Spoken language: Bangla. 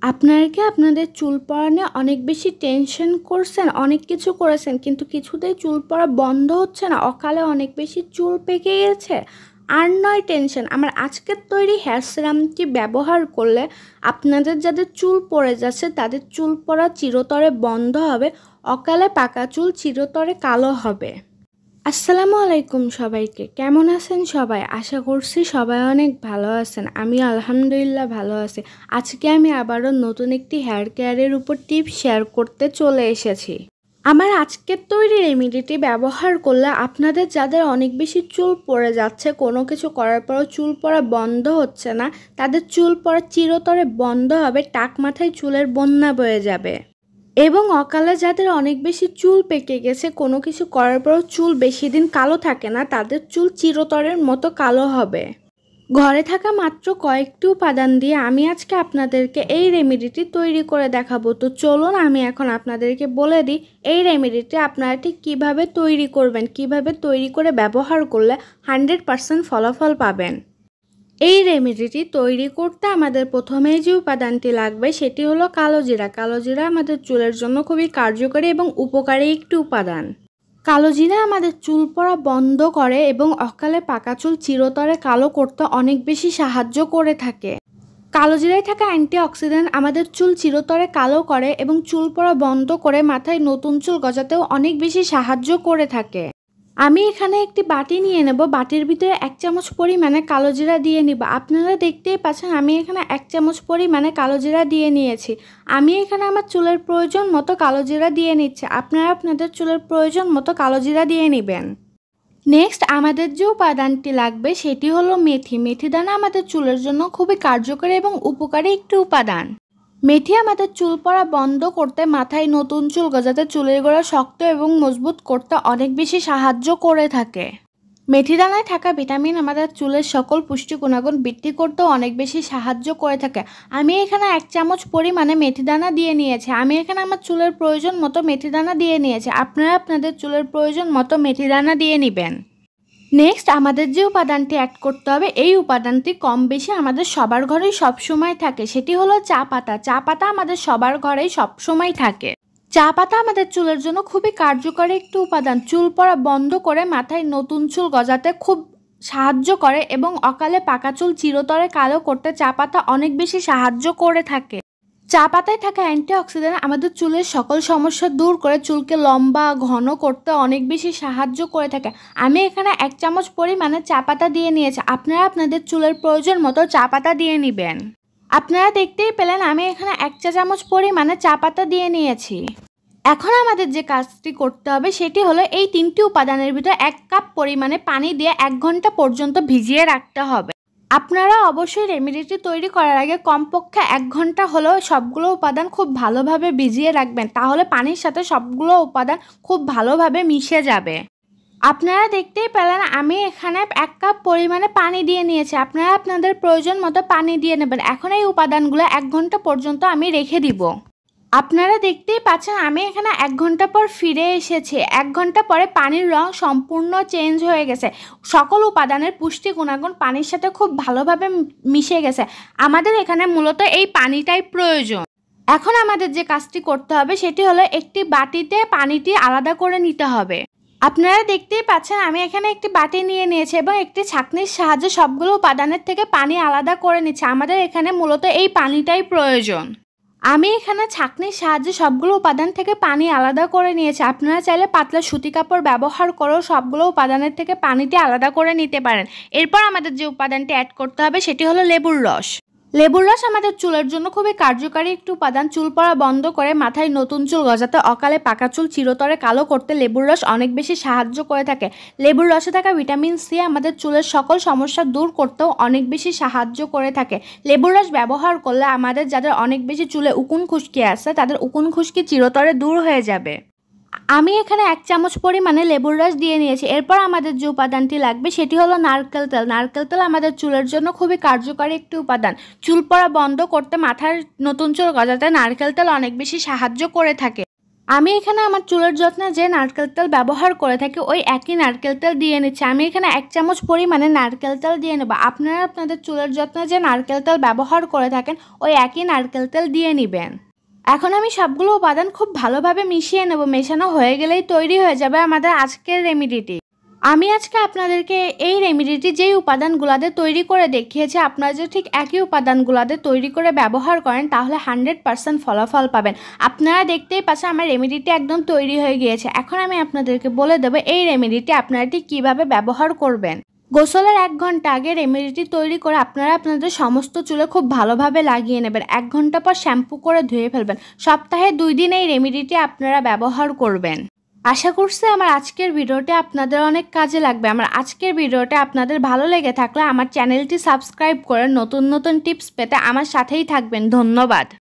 আপনারা কি আপনাদের চুল পড়া নিয়ে অনেক বেশি টেনশন করছেন, অনেক কিছু করেছেন কিন্তু কিছুতেই চুল পড়া বন্ধ হচ্ছে না, অকালে অনেক বেশি চুল পেকে গেছে? আর নয় টেনশন, আমার আজকের তৈরি হেয়ার সিরামটি ব্যবহার করলে আপনাদের যাদের চুল পড়ে যাচ্ছে তাদের চুল পড়া চিরতরে বন্ধ হবে, অকালে পাকা চুল চিরতরে কালো হবে। আসসালামু আলাইকুম সবাইকে, কেমন আছেন সবাই? আশা করছি সবাই অনেক ভালো আছেন। আমি আলহামদুলিল্লাহ ভালো আছি। আজকে আমি আবারও নতুন একটি হেয়ার কেয়ারের উপর টিপস শেয়ার করতে চলে এসেছি। আমার আজকের তৈরি রেমেডিটি ব্যবহার করলে আপনাদের যাদের অনেক বেশি চুল পড়ে যাচ্ছে, কোনো কিছু করার পরও চুল পড়া বন্ধ হচ্ছে না, তাদের চুল পড়া চিরতরে বন্ধ হবে, টাক মাথায় চুলের বন্যা বয়ে যাবে। এবং অকালে যাদের অনেক বেশি চুল পেকে গেছে, কোনো কিছু করার পরও চুল বেশি দিন কালো থাকে না, তাদের চুল চিরতরের মতো কালো হবে। ঘরে থাকা মাত্র কয়েকটি উপাদান দিয়ে আমি আজকে আপনাদেরকে এই রেমেডিটি তৈরি করে দেখাবো। তো চলুন আমি এখন আপনাদেরকে বলে দিই এই রেমেডিটি আপনারা ঠিক কীভাবে তৈরি করবেন, কিভাবে তৈরি করে ব্যবহার করলে 100% ফলাফল পাবেন। এই রেমেডিটি তৈরি করতে আমাদের প্রথমেই যে উপাদানটি লাগবে সেটি হলো কালো জিরা। কালো জিরা আমাদের চুলের জন্য খুবই কার্যকরী এবং উপকারী একটি উপাদান। কালো জিরা আমাদের চুল পড়া বন্ধ করে এবং অকালে পাকা চুল চিরতরে কালো করতে অনেক বেশি সাহায্য করে থাকে। কালো জিরায় থাকা অ্যান্টিঅক্সিডেন্ট আমাদের চুল চিরতরে কালো করে এবং চুল পড়া বন্ধ করে মাথায় নতুন চুল গজাতেও অনেক বেশি সাহায্য করে থাকে। আমি এখানে একটি বাটি নিয়ে নেব, বাটির ভিতরে 1 চামচ পরিমাণে কালো জিরা দিয়ে নিব। আপনারা দেখতেই পাচ্ছেন আমি এখানে 1 চামচ পরিমাণে কালো জিরা দিয়ে নিয়েছি। আমি এখানে আমার চুলের প্রয়োজন মতো কালো জিরা দিয়ে নিচ্ছি, আপনারা আপনাদের চুলের প্রয়োজন মতো কালো জিরা দিয়ে নেবেন। নেক্সট আমাদের যে উপাদানটি লাগবে সেটি হলো মেথি। মেথি দানা আমাদের চুলের জন্য খুবই কার্যকরী এবং উপকারী একটি উপাদান। মেথি আমাদের চুল পড়া বন্ধ করতে, মাথায় নতুন চুল গজাতে, চুলের গোড়া শক্ত এবং মজবুত করতে অনেক বেশি সাহায্য করে থাকে। মেথি দানায় থাকা ভিটামিন আমাদের চুলের সকল পুষ্টি গুণাগুণ বৃদ্ধি করতেও অনেক বেশি সাহায্য করে থাকে। আমি এখানে 1 চামচ পরিমাণে মেথি দানা দিয়ে নিয়েছি। আমি এখানে আমার চুলের প্রয়োজন মতো মেথি দানা দিয়ে নিয়েছি, আপনারা আপনাদের চুলের প্রয়োজন মতো মেথি দানা দিয়ে নেবেন। নেক্সট আমাদের যে উপাদানটি অ্যাড করতে হবে, এই উপাদানটি কম বেশি আমাদের সবার ঘরেই সবসময় থাকে, সেটি হলো চা পাতা। চা পাতা আমাদের সবার ঘরেই সবসময় থাকে। চা পাতা আমাদের চুলের জন্য খুবই কার্যকরী একটি উপাদান। চুল পড়া বন্ধ করে মাথায় নতুন চুল গজাতে খুব সাহায্য করে এবং অকালে পাকা চুল চিরতরে কালো করতে চা পাতা অনেক বেশি সাহায্য করে থাকে। চা পাতায় থাকা অ্যান্টিঅক্সিডেন্ট আমাদের চুলের সকল সমস্যা দূর করে চুলকে লম্বা ঘন করতে অনেক বেশি সাহায্য করে থাকে। আমি এখানে 1 চামচ পরিমাণে চা পাতা দিয়ে নিয়েছি, আপনারা আপনাদের চুলের প্রয়োজন মতো চা পাতা দিয়ে নেবেন। আপনারা দেখতেই পেলেন আমি এখানে 1 চা চামচ পরিমাণে চা পাতা দিয়ে নিয়েছি। এখন আমাদের যে কাজটি করতে হবে সেটি হলো এই 3টি উপাদানের ভিতরে 1 কাপ পরিমাণে পানি দিয়ে 1 ঘন্টা পর্যন্ত ভিজিয়ে রাখতে হবে। আপনারা অবশ্যই রেমেডিটি তৈরি করার আগে কমপক্ষে 1 ঘন্টা হলেও সবগুলো উপাদান খুব ভালোভাবে ভিজিয়ে রাখবেন, তাহলে পানির সাথে সবগুলো উপাদান খুব ভালোভাবে মিশে যাবে। আপনারা দেখতেই পেলেন আমি এখানে 1 কাপ পরিমাণে পানি দিয়ে নিয়েছি, আপনারা আপনাদের প্রয়োজন মতো পানি দিয়ে নেবেন। এখন এই উপাদানগুলো 1 ঘন্টা পর্যন্ত আমি রেখে দিব। আপনারা দেখতেই পাচ্ছেন আমি এখানে 1 ঘন্টা পর ফিরে এসেছি। 1 ঘন্টা পরে পানির রং সম্পূর্ণ চেঞ্জ হয়ে গেছে, সকল উপাদানের পুষ্টি গুণাগুণ পানির সাথে খুব ভালোভাবে মিশে গেছে। আমাদের এখানে মূলত এই পানিটাই প্রয়োজন। এখন আমাদের যে কাজটি করতে হবে সেটি হলো একটি বাটিতে পানিটি আলাদা করে নিতে হবে। আপনারা দেখতেই পাচ্ছেন আমি এখানে একটি বাটি নিয়ে নিয়েছি এবং একটি ছাঁকনির সাহায্যে সবগুলো উপাদানের থেকে পানি আলাদা করে নিচ্ছি। আমাদের এখানে মূলত এই পানিটাই প্রয়োজন। আমি এখানে ছাঁকনির সাহায্যে সবগুলো উপাদান থেকে পানি আলাদা করে নিয়েছি, আপনারা চাইলে পাতলা সুতি কাপড় ব্যবহার করেও সবগুলো উপাদানের থেকে পানিটি আলাদা করে নিতে পারেন। এরপর আমাদের যে উপাদানটি অ্যাড করতে হবে সেটি হলো লেবুর রস। লেবুর রস আমাদের চুলের জন্য খুবই কার্যকরী একটি উপাদান। চুল পড়া বন্ধ করে মাথায় নতুন চুল গজাতে, অকালে পাকা চুল চিরতরে কালো করতে লেবুর রস অনেক বেশি সাহায্য করে থাকে। লেবুর রসে থাকা ভিটামিন সি আমাদের চুলের সকল সমস্যা দূর করতেও অনেক বেশি সাহায্য করে থাকে। লেবুর রস ব্যবহার করলে আমাদের যাদের অনেক বেশি চুলে উকুন খুশকি আছে তাদের উকুন খুশকি চিরতরে দূর হয়ে যাবে। আমি এখানে 1 চামচ পরিমাণে লেবুর রস দিয়ে নিয়েছি। এরপর আমাদের যে উপাদানটি লাগবে সেটি হলো নারকেল তেল। নারকেল তেল আমাদের চুলের জন্য খুবই কার্যকরী একটি উপাদান। চুল পড়া বন্ধ করতে, মাথার নতুন চুল গজাতে নারকেল তেল অনেক বেশি সাহায্য করে থাকে। আমি এখানে আমার চুলের যত্নে যে নারকেল তেল ব্যবহার করে থাকি ওই একই নারকেল তেল দিয়ে নিচ্ছি। আমি এখানে 1 চামচ পরিমাণে নারকেল তেল দিয়ে নেব। আপনারা আপনাদের চুলের যত্নে যে নারকেল তেল ব্যবহার করে থাকেন ওই একই নারকেল তেল দিয়ে নেবেন। এখন আমি সবগুলো উপাদান খুব ভালোভাবে মিশিয়ে নেব। মেশানো হয়ে গেলেই তৈরি হয়ে যাবে আমাদের আজকের রেমেডিটি। আমি আজকে আপনাদেরকে এই রেমেডিটি যেই উপাদানগুলাতে তৈরি করে দেখিয়েছি আপনারা যদি ঠিক একই উপাদানগুলাতে তৈরি করে ব্যবহার করেন তাহলে 100% ফলাফল পাবেন। আপনারা দেখতেই পাচ্ছেন আমার রেমেডিটি একদম তৈরি হয়ে গিয়েছে। এখন আমি আপনাদেরকে বলে দেবো এই রেমেডিটি আপনারা ঠিক কীভাবে ব্যবহার করবেন। গোসলের 1 ঘন্টা আগে রেমেডিটি তৈরি করে আপনারা আপনাদের সমস্ত চুলে খুব ভালোভাবে লাগিয়ে নেবেন। 1 ঘন্টা পর শ্যাম্পু করে ধুয়ে ফেলবেন। সপ্তাহে 2 দিন এই রেমেডিটি আপনারা ব্যবহার করবেন। আশা করছি আমার আজকের ভিডিওটি আপনাদের অনেক কাজে লাগবে। আমার আজকের ভিডিওটা আপনাদের ভালো লেগে থাকলে আমার চ্যানেলটি সাবস্ক্রাইব করে নতুন নতুন টিপস পেতে আমার সাথেই থাকবেন। ধন্যবাদ।